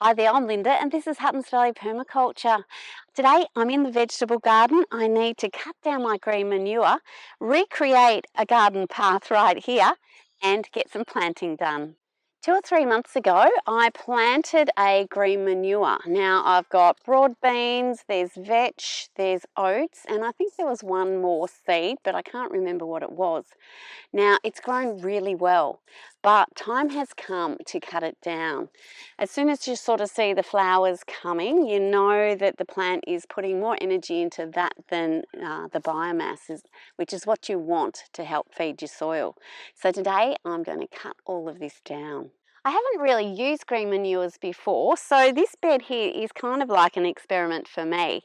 Hi there, I'm Linda and this is Huttons Valley Permaculture. Today I'm in the vegetable garden. I need to cut down my green manure, recreate a garden path right here and get some planting done. 2 or 3 months ago I planted a green manure. Now I've got broad beans, there's vetch, there's oats, and I think there was one more seed, but I can't remember what it was. Now it's grown really well, but time has come to cut it down. As soon as you sort of see the flowers coming, you know that the plant is putting more energy into that than the biomass, which is what you want to help feed your soil. So today I'm going to cut all of this down. I haven't really used green manures before, so this bed here is kind of like an experiment for me.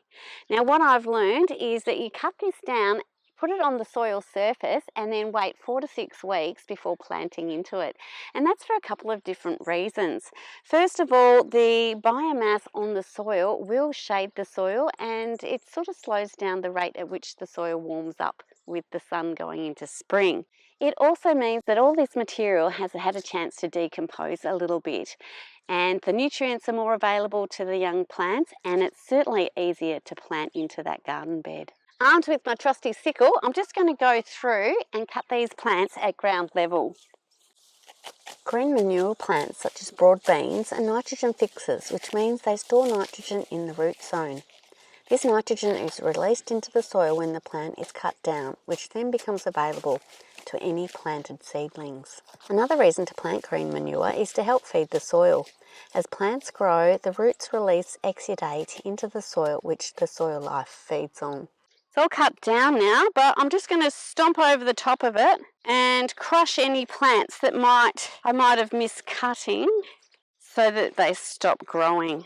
Now what I've learned is that you cut this down, put it on the soil surface and then wait 4 to 6 weeks before planting into it. And that's for a couple of different reasons. First of all, the biomass on the soil will shade the soil and it sort of slows down the rate at which the soil warms up with the sun going into spring. It also means that all this material has had a chance to decompose a little bit and the nutrients are more available to the young plants, and it's certainly easier to plant into that garden bed. Armed with my trusty sickle, I'm just going to go through and cut these plants at ground level. Green manure plants such as broad beans are nitrogen fixers, which means they store nitrogen in the root zone. This nitrogen is released into the soil when the plant is cut down, which then becomes available to any planted seedlings. Another reason to plant green manure is to help feed the soil. As plants grow, the roots release exudate into the soil, which the soil life feeds on. It's all cut down now, but I'm just going to stomp over the top of it and crush any plants that I might have missed cutting so that they stop growing.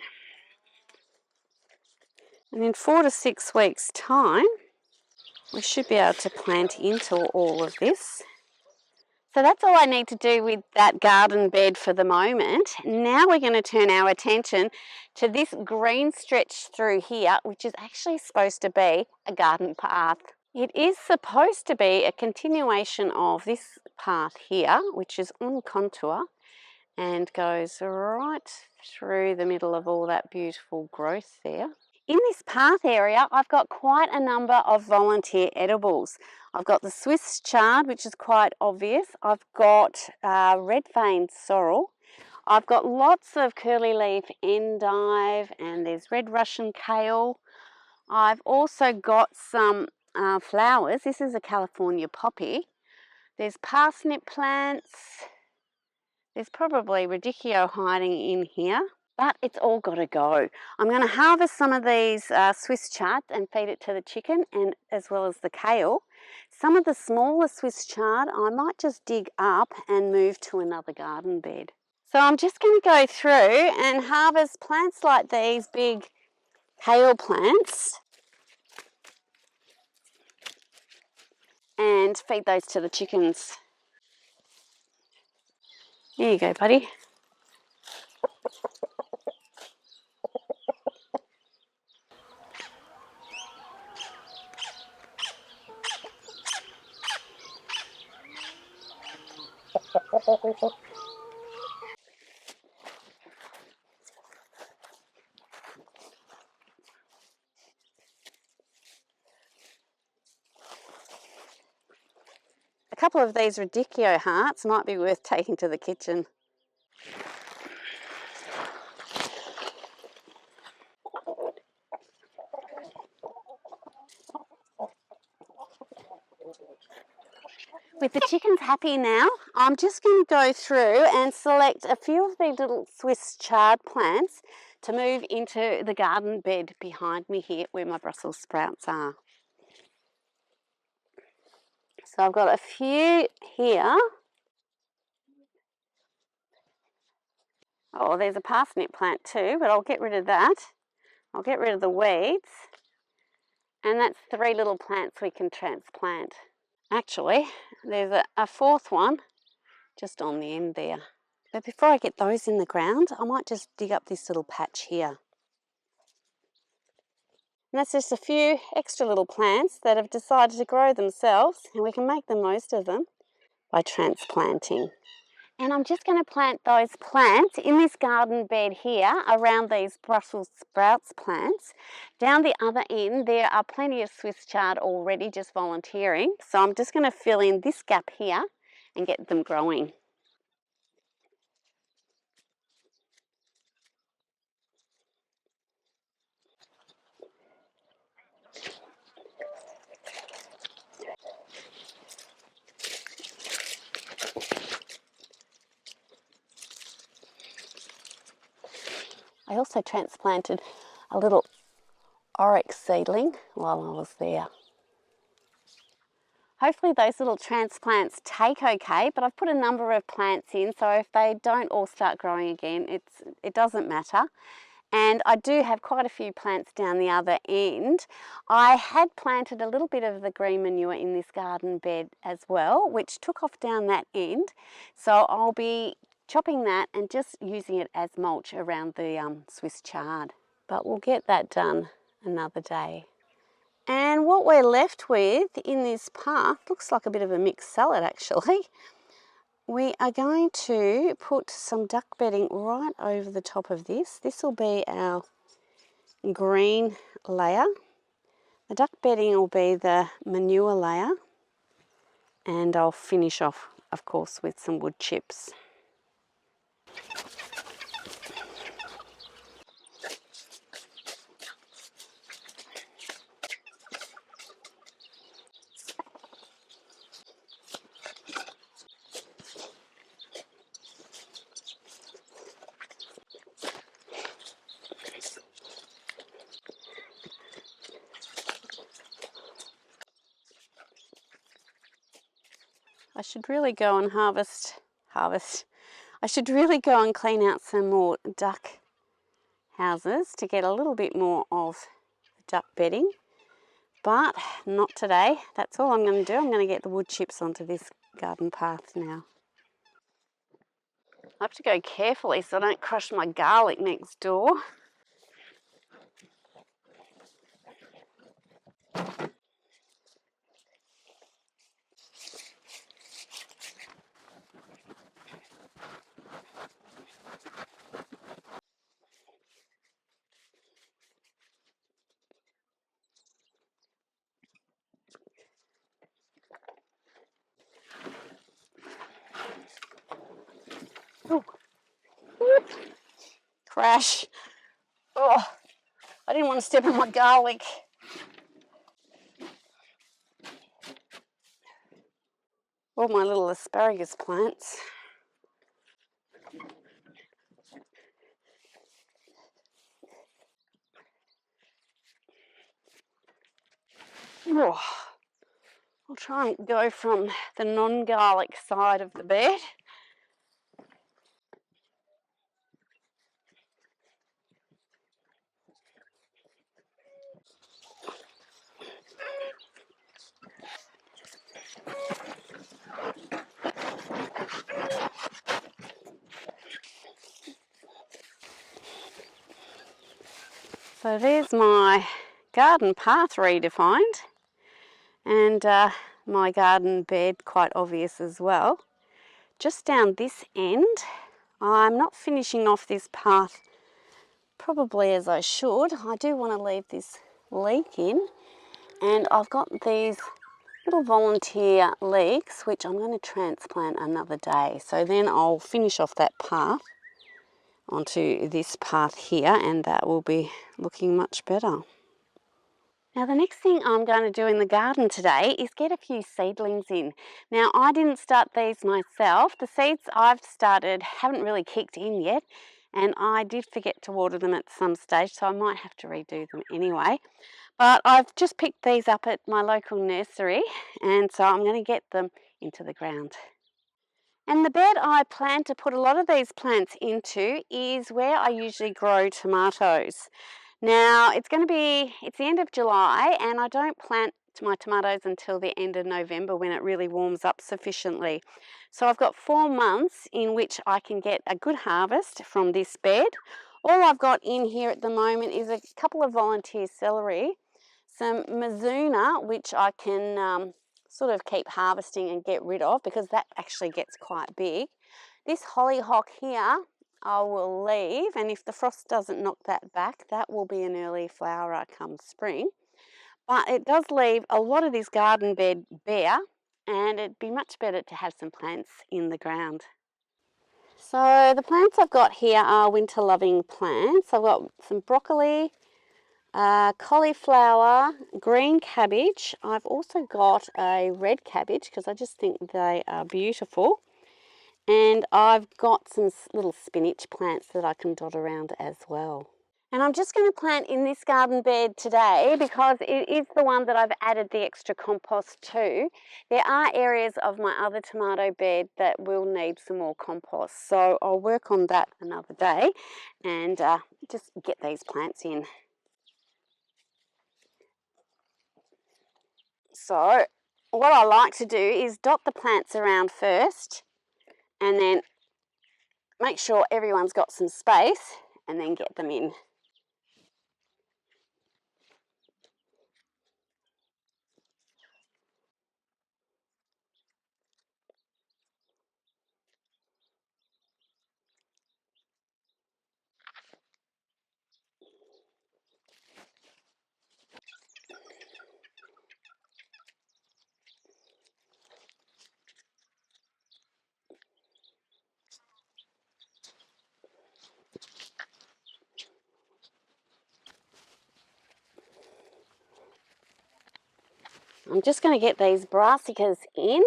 And in 4 to 6 weeks' time, we should be able to plant into all of this. So that's all I need to do with that garden bed for the moment. Now we're going to turn our attention to this green stretch through here, which is actually supposed to be a garden path. It is supposed to be a continuation of this path here, which is on contour and goes right through the middle of all that beautiful growth there. In this path area, I've got quite a number of volunteer edibles. I've got the Swiss chard, which is quite obvious. I've got red-veined sorrel. I've got lots of curly leaf endive, and there's red Russian kale. I've also got some flowers. This is a California poppy. There's parsnip plants. There's probably radicchio hiding in here. But it's all got to go. I'm going to harvest some of these Swiss chard and feed it to the chicken, and as well as the kale. Some of the smaller Swiss chard I might just dig up and move to another garden bed. So I'm just going to go through and harvest plants like these big kale plants and feed those to the chickens. There you go, buddy. A couple of these radicchio hearts might be worth taking to the kitchen. With the chickens happy now, I'm just going to go through and select a few of these little Swiss chard plants to move into the garden bed behind me here where my Brussels sprouts are. So I've got a few here. Oh, there's a parsnip plant too, but I'll get rid of that. I'll get rid of the weeds. And that's 3 little plants we can transplant. Actually, there's a fourth one just on the end there. But before I get those in the ground, I might just dig up this little patch here. And that's just a few extra little plants that have decided to grow themselves, and we can make the most of them by transplanting. And I'm just going to plant those plants in this garden bed here around these Brussels sprouts plants. Down the other end there are plenty of Swiss chard already just volunteering, so I'm just going to fill in this gap here and get them growing. I also transplanted a little oryx seedling while I was there. Hopefully those little transplants take okay, but I've put a number of plants in, so if they don't all start growing again, it doesn't matter. And I do have quite a few plants down the other end. I had planted a little bit of the green manure in this garden bed as well, which took off down that end. So I'll be chopping that and just using it as mulch around the Swiss chard. But we'll get that done another day. And what we're left with in this path looks like a bit of a mixed salad actually. We are going to put some duck bedding right over the top of this. This will be our green layer. The duck bedding will be the manure layer. And I'll finish off, of course, with some wood chips. I should really go and I should really go and clean out some more duck houses to get a little bit more of duck bedding, but not today. That's all I'm going to do. I'm going to get the wood chips onto this garden path now. I have to go carefully so I don't crush my garlic next door. Oh. Crash. Oh, I didn't want to step on my garlic. All my little asparagus plants. Oh, I'll try and go from the non-garlic side of the bed. So there's my garden path redefined, and my garden bed quite obvious as well. Just down this end, I'm not finishing off this path probably as I should. I do want to leave this leek in, and I've got these little volunteer leeks which I'm going to transplant another day. So then I'll finish off that path onto this path here, and that will be looking much better. Now the next thing I'm going to do in the garden today is get a few seedlings in. Now I didn't start these myself. The seeds I've started haven't really kicked in yet, and I did forget to water them at some stage, so I might have to redo them anyway. But I've just picked these up at my local nursery, and so I'm going to get them into the ground. And the bed I plan to put a lot of these plants into is where I usually grow tomatoes. Now it's the end of July, and I don't plant my tomatoes until the end of November when it really warms up sufficiently. So I've got 4 months in which I can get a good harvest from this bed. All I've got in here at the moment is a couple of volunteer celery, some mizuna, which I can sort of keep harvesting and get rid of because that actually gets quite big. This hollyhock here I will leave, and if the frost doesn't knock that back, that will be an early flowerer come spring. But it does leave a lot of this garden bed bare, and it'd be much better to have some plants in the ground. So the plants I've got here are winter-loving plants. I've got some broccoli, cauliflower, green cabbage. I've also got a red cabbage because I just think they are beautiful. And I've got some little spinach plants that I can dot around as well. And I'm just going to plant in this garden bed today because it is the one that I've added the extra compost to. There are areas of my other tomato bed that will need some more compost, so I'll work on that another day and just get these plants in. So what I like to do is dot the plants around first and then make sure everyone's got some space and then get them in. I'm just going to get these brassicas in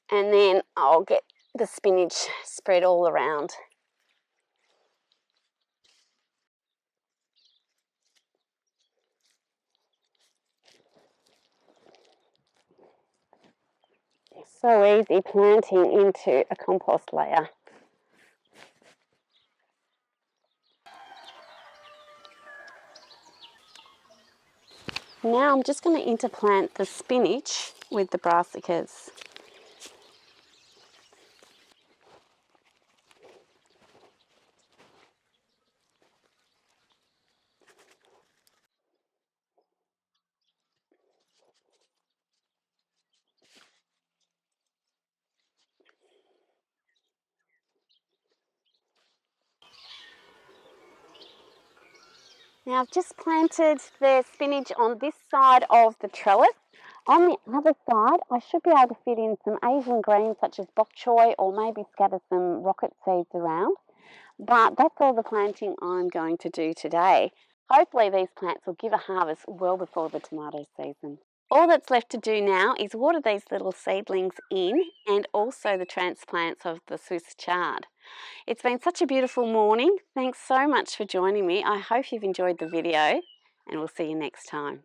and then I'll get the spinach spread all around. It's so easy planting into a compost layer. Now I'm just going to interplant the spinach with the brassicas. Now I've just planted the spinach on this side of the trellis. On the other side, I should be able to fit in some Asian greens such as bok choy or maybe scatter some rocket seeds around. But that's all the planting I'm going to do today. Hopefully these plants will give a harvest well before the tomato season. All that's left to do now is water these little seedlings in and also the transplants of the Swiss chard. It's been such a beautiful morning. Thanks so much for joining me. I hope you've enjoyed the video and we'll see you next time.